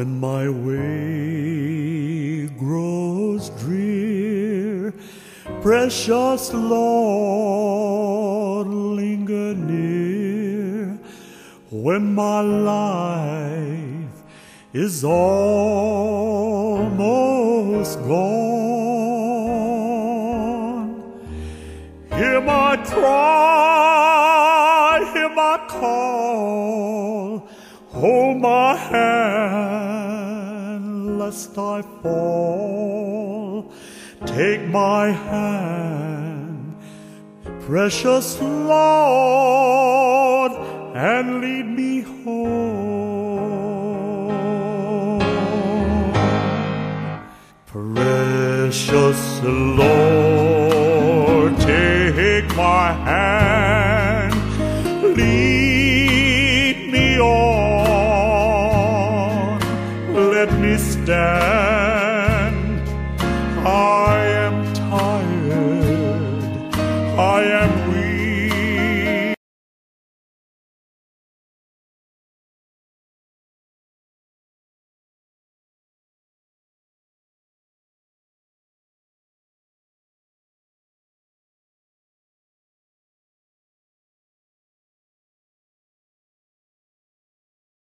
When my way grows drear, precious Lord, linger near. When my life is almost gone, hear my cry, hear my call, hold my hand lest I fall. Take my hand, precious Lord, and lead me home. Precious Lord, take my hand, lead me on. Let me stand